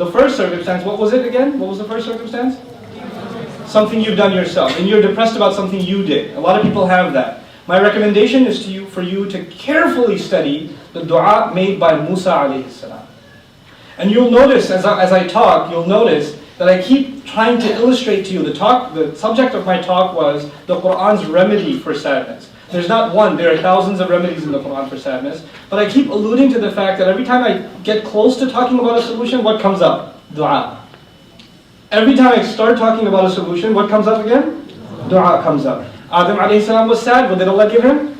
The first circumstance, what was it again? What was the first circumstance? Something you've done yourself, and you're depressed about something you did. A lot of people have that. My recommendation is for you to carefully study the dua made by Musa alayhi salam. And you'll notice, as I talk, you'll notice that I keep trying to illustrate to you, the subject of my talk was the Qur'an's remedy for sadness. There's not one, there are thousands of remedies in the Qur'an for sadness, but I keep alluding to the fact that every time I get close to talking about a solution, what comes up? Dua. Every time I start talking about a solution, what comes up again? Dua comes up. Adam alayhi salam was sad. What did Allah give him?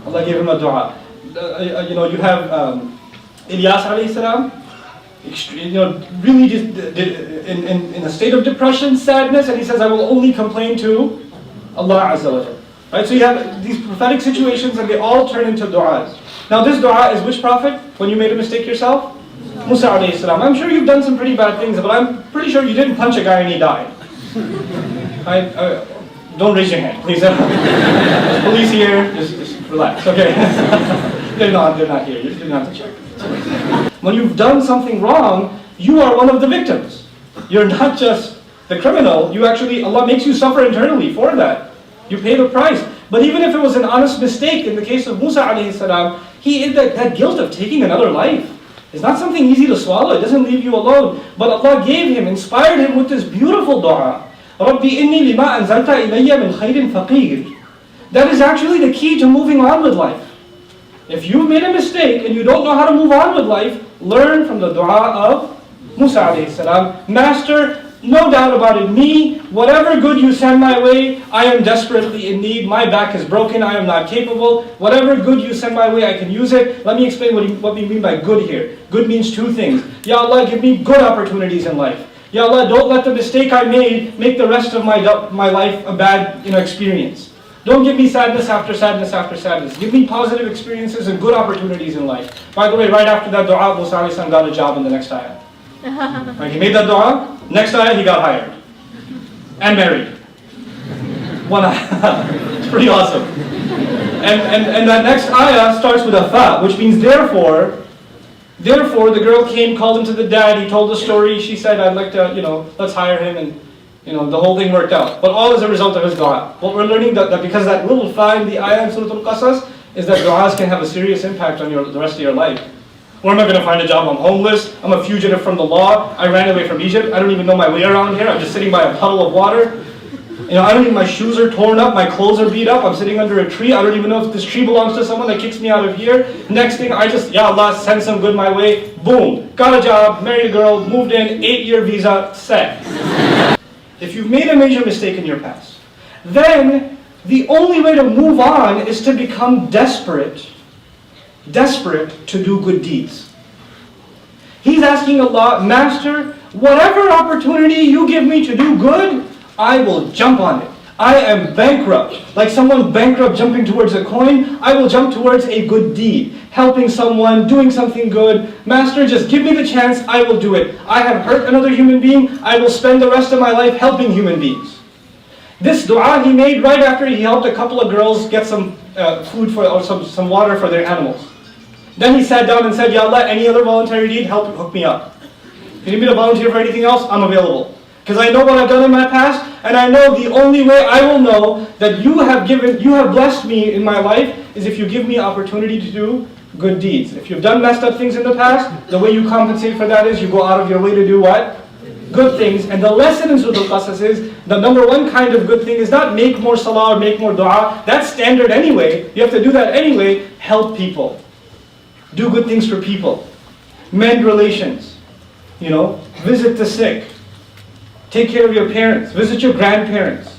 Allah gave him a dua. You have Ilyas alayhi salam, really just in a state of depression, sadness, and he says, I will only complain to Allah Azza wa Jalla. Right? So you have these prophetic situations and they all turn into du'as. Now this dua is which prophet? When you made a mistake yourself? Musa alayhi salam. I'm sure you've done some pretty bad things, but I'm pretty sure you didn't punch a guy and he died. Don't raise your hand, please. Police here, just relax, okay? They're not here, you didn't have to check. When you've done something wrong, you are one of the victims. You're not just the criminal, Allah makes you suffer internally for that. You pay the price. But even if it was an honest mistake, in the case of Musa alayhi salam, that guilt of taking another life. It's not something easy to swallow, it doesn't leave you alone. But Allah gave him, inspired him with this beautiful dua. رَبِّ إِنِّي لِمَا أَنزَلْتَ إِلَيَّ مِنْ خَيْرٍ فَقِيرٍ. That is actually the key to moving on with life. If you've made a mistake and you don't know how to move on with life, learn from the dua of Musa alayhi salam. Master, no doubt about it, me, whatever good you send my way, I am desperately in need. My back is broken, I am not capable. Whatever good you send my way, I can use it. Let me explain what we mean by good here. Good means two things. Ya Allah, give me good opportunities in life. Ya Allah, don't let the mistake I made make the rest of my life a bad experience. Don't give me sadness after sadness after sadness. Give me positive experiences and good opportunities in life. By the way, right after that dua, Musa alayhi salam got a job in the next ayah. Right, he made that dua, next ayah he got hired. And married. One ayah. It's pretty awesome. And that next ayah starts with a fa, which means therefore. Therefore, the girl came, called him to the dad, he told the story, she said, I'd like to, let's hire him, and the whole thing worked out. But all as a result of his dua. What we're learning that because that little fa in the ayah in Surah Al-Qasas is that du'as can have a serious impact on the rest of your life. Where am I going to find a job? I'm homeless, I'm a fugitive from the law, I ran away from Egypt, I don't even know my way around here, I'm just sitting by a puddle of water. I don't even, my shoes are torn up, my clothes are beat up, I'm sitting under a tree, I don't even know if this tree belongs to someone that kicks me out of here. Next thing, Ya Allah, send some good my way, boom, got a job, married a girl, moved in, 8-year visa, set. If you've made a major mistake in your past, then the only way to move on is to become desperate to do good deeds. He's asking Allah, Master, whatever opportunity you give me to do good, I will jump on it. I am bankrupt. Like someone bankrupt jumping towards a coin, I will jump towards a good deed. Helping someone, doing something good. Master, just give me the chance, I will do it. I have hurt another human being, I will spend the rest of my life helping human beings. This dua he made right after he helped a couple of girls get some food or some water for their animals. Then he sat down and said, Ya Allah, any other voluntary deed, hook me up. If you need me to volunteer for anything else, I'm available. Because I know what I've done in my past, and I know the only way I will know that you have blessed me in my life is if you give me opportunity to do good deeds. If you've done messed up things in the past, the way you compensate for that is you go out of your way to do what? Good things. And the lesson in Surah Al-Qasas is, the number one kind of good thing is not make more salah or make more dua. That's standard anyway. You have to do that anyway. Help people. Do good things for people. Mend relations. Visit the sick. Take care of your parents. Visit your grandparents.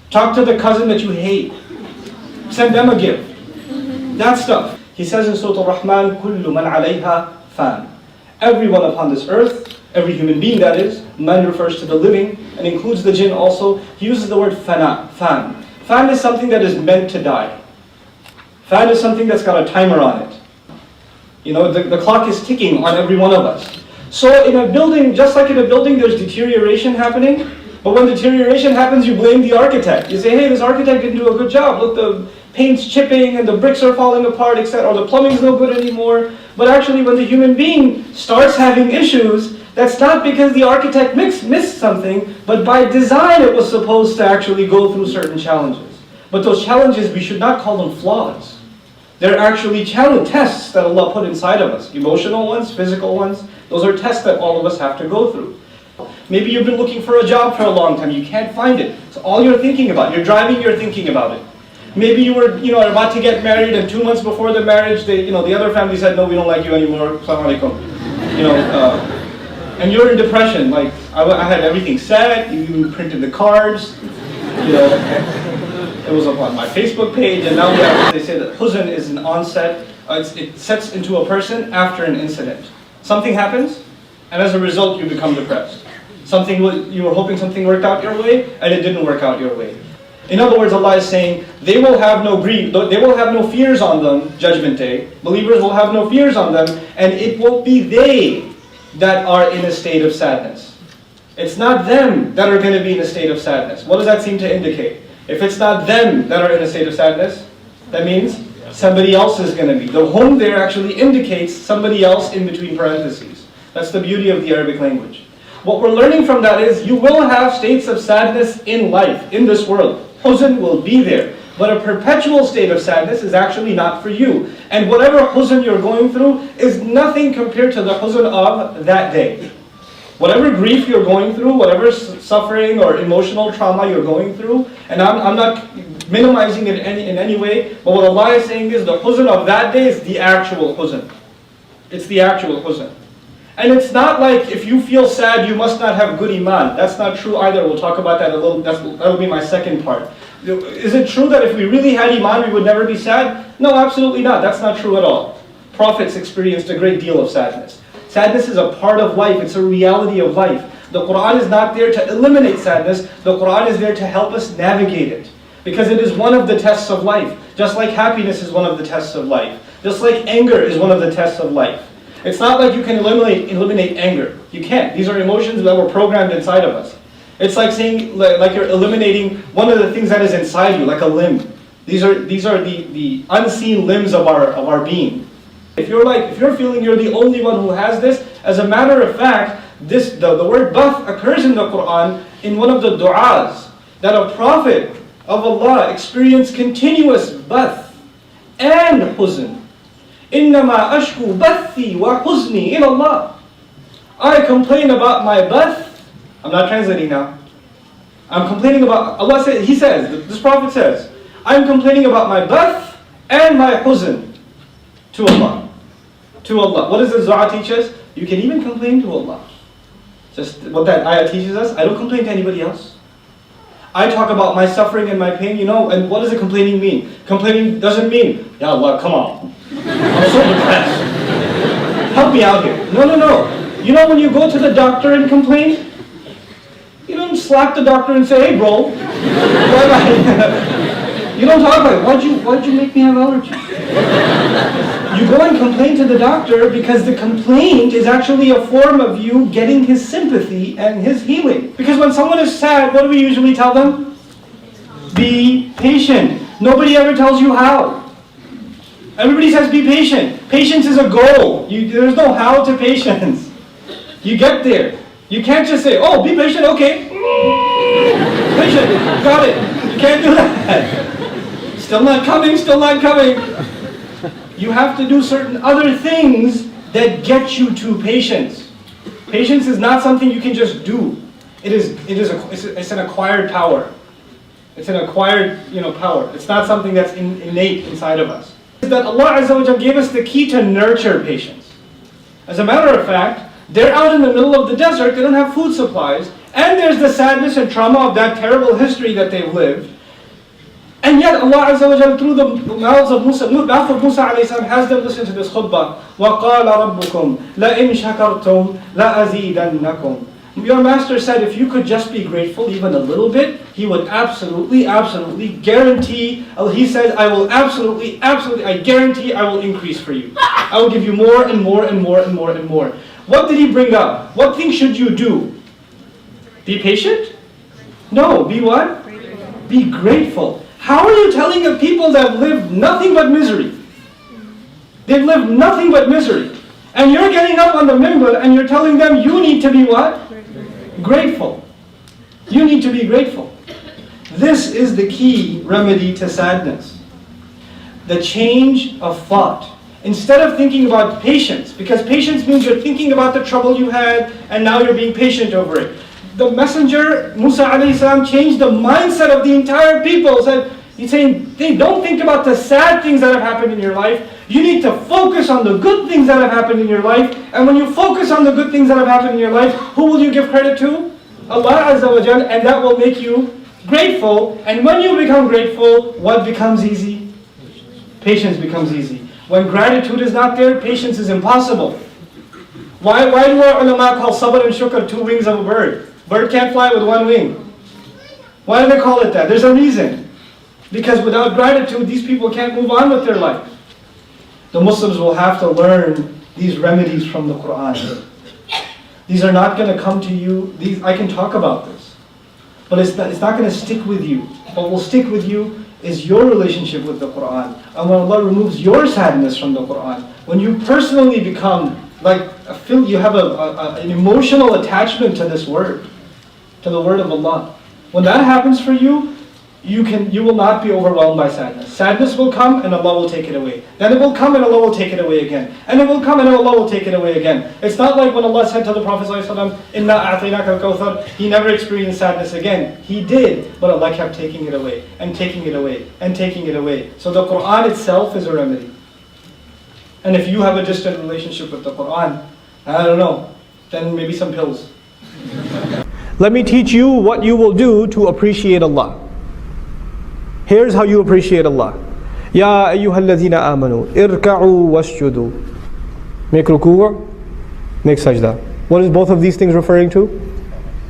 Talk to the cousin that you hate. Send them a gift. That stuff. He says in Surah Al-Rahman, كُلُّ مَنْ عَلَيْهَا فَانٍ. Everyone upon this earth, every human being that is, man refers to the living and includes the jinn also. He uses the word fana, fan. Fan is something that is meant to die. Fan is something that's got a timer on it. The clock is ticking on every one of us. So in a building, just like in a building, there's deterioration happening. But when deterioration happens, you blame the architect. You say, hey, this architect didn't do a good job. Look, the paint's chipping and the bricks are falling apart, etc., or the plumbing's no good anymore. But actually when the human being starts having issues, that's not because the architect missed something, but by design it was supposed to actually go through certain challenges. But those challenges, we should not call them flaws. They're actually tests that Allah put inside of us. Emotional ones, physical ones. Those are tests that all of us have to go through. Maybe you've been looking for a job for a long time. You can't find it. It's all you're thinking about. You're driving, you're thinking about it. Maybe you were about to get married, and 2 months before the marriage, the other family said, no, we don't like you anymore. Assalamu alaikum. And you're in depression. Like, I had everything set. You printed the cards. It was up on my Facebook page, and now they say that huzn is an onset. It sets into a person after an incident. Something happens, and as a result, you become depressed. You were hoping something worked out your way, and it didn't work out your way. In other words, Allah is saying, they will have no grief, they will have no fears on them, Judgment Day. Believers will have no fears on them, and it won't be they that are in a state of sadness. It's not them that are going to be in a state of sadness. What does that seem to indicate? If it's not them that are in a state of sadness, that means somebody else is going to be. The hum there actually indicates somebody else in between parentheses. That's the beauty of the Arabic language. What we're learning from that is you will have states of sadness in life, in this world. Huzn will be there. But a perpetual state of sadness is actually not for you. And whatever huzn you're going through is nothing compared to the huzn of that day. Whatever grief you're going through, whatever suffering or emotional trauma you're going through, and I'm not minimizing it in any way, but what Allah is saying is the huzn of that day is the actual huzn. It's the actual huzn. And it's not like if you feel sad, you must not have good iman. That's not true either. We'll talk about that a little. That'll be my second part. Is it true that if we really had iman, we would never be sad? No, absolutely not. That's not true at all. Prophets experienced a great deal of sadness. Sadness is a part of life. It's a reality of life. The Quran is not there to eliminate sadness. The Quran is there to help us navigate it. Because it is one of the tests of life. Just like happiness is one of the tests of life. Just like anger is one of the tests of life. It's not like you can eliminate anger. You can't. These are emotions that were programmed inside of us. It's like saying, like you're eliminating one of the things that is inside you, like a limb. These are the unseen limbs of our being. If you're feeling you're the only one who has this, as a matter of fact, the word bath occurs in the Quran in one of the du'as that a prophet of Allah experienced continuous bath and huzn. إِنَّمَا أَشْكُو بَثِّي وَحُزْنِي إِلَى اللَّهِ. I complain about my bath. I'm not translating now. I'm complaining about, Allah says, this prophet says, I'm complaining about my bath and my huzn to Allah. To Allah. What does the Zua teach us? You can even complain to Allah. Just what that ayah teaches us, I don't complain to anybody else. I talk about my suffering and my pain, and what does the complaining mean? Complaining doesn't mean, Ya Allah, come on. I'm so depressed. Help me out here. No. You know when you go to the doctor and complain? You don't slap the doctor and say, hey bro, you don't talk about it. Why'd you make me have allergies? You go and complain to the doctor because the complaint is actually a form of you getting his sympathy and his healing. Because when someone is sad, what do we usually tell them? Be patient. Nobody ever tells you how. Everybody says be patient. Patience is a goal. There's no how to patience. You get there. You can't just say, oh, be patient, okay. Patient, got it. You can't do that. Still not coming. You have to do certain other things that get you to patience. Patience is not something you can just do. It's an acquired power. It's an acquired power. It's not something that's innate inside of us. That Allah Azza wa Jalla gave us the key to nurture patience. As a matter of fact, they're out in the middle of the desert, they don't have food supplies, and there's the sadness and trauma of that terrible history that they've lived. And yet Allah Azza wa Jalla, through the mouth of Musa alayhi salam, has them listen to this khutbah. وَقَالَ رَبُّكُمْ لَإِن شَكَرْتُمْ لَأَزِيدَنَّكُمْ. Your master said if you could just be grateful even a little bit, he would absolutely guarantee, he said, I guarantee I will increase for you. I will give you more and more and more and more and more. What did he bring up? What things should you do? Be patient? No, be what? Be grateful. How are you telling a people that have lived nothing but misery? They've lived nothing but misery. And you're getting up on the minbar and you're telling them you need to be what? Grateful. You need to be grateful. This is the key remedy to sadness. The change of thought. Instead of thinking about patience, because patience means you're thinking about the trouble you had and now you're being patient over it. The messenger, Musa alayhi salam, changed the mindset of the entire people. He's saying, don't think about the sad things that have happened in your life. You need to focus on the good things that have happened in your life. And when you focus on the good things that have happened in your life, who will you give credit to? Allah Azza wa Jal, and that will make you grateful. And when you become grateful, what becomes easy? Patience becomes easy. When gratitude is not there, patience is impossible. Why do our ulama call sabr and shukr two wings of a bird? Bird can't fly with one wing. Why do they call it that? There's a reason. Because without gratitude, these people can't move on with their life. The Muslims will have to learn these remedies from the Quran. These are not going to come to you. I can talk about this. But it's not going to stick with you. What will stick with you is your relationship with the Quran. And when Allah removes your sadness from the Quran, when you personally become you have an emotional attachment to this word, to the word of Allah. When that happens for you, you will not be overwhelmed by sadness. Sadness will come and Allah will take it away. Then it will come and Allah will take it away again. And it will come and Allah will take it away again. It's not like when Allah said to the Prophet ﷺ, "Inna a'tainaka al-kawthar," he never experienced sadness again. He did, but Allah kept taking it away and taking it away and taking it away. So the Quran itself is a remedy. And if you have a distant relationship with the Quran, I don't know, then maybe some pills. Let me teach you what you will do to appreciate Allah. Here's how you appreciate Allah. Ya ayyuhalladhina amanu, irka'u wasjudu. Make ruku', make sajda. What is both of these things referring to?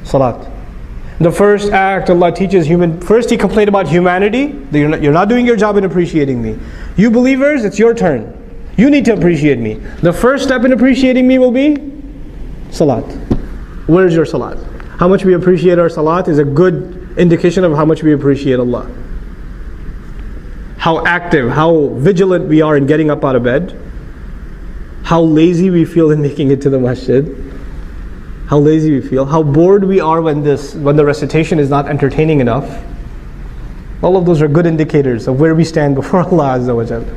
Salat. The first act Allah teaches first He complained about humanity. You're not doing your job in appreciating me. You believers, it's your turn. You need to appreciate me. The first step in appreciating me will be salat. Where is your salat? How much we appreciate our salat is a good indication of how much we appreciate Allah. How active, how vigilant we are in getting up out of bed. How lazy we feel in making it to the masjid. How lazy we feel. How bored we are when the recitation is not entertaining enough. All of those are good indicators of where we stand before Allah Azza wa Jalla.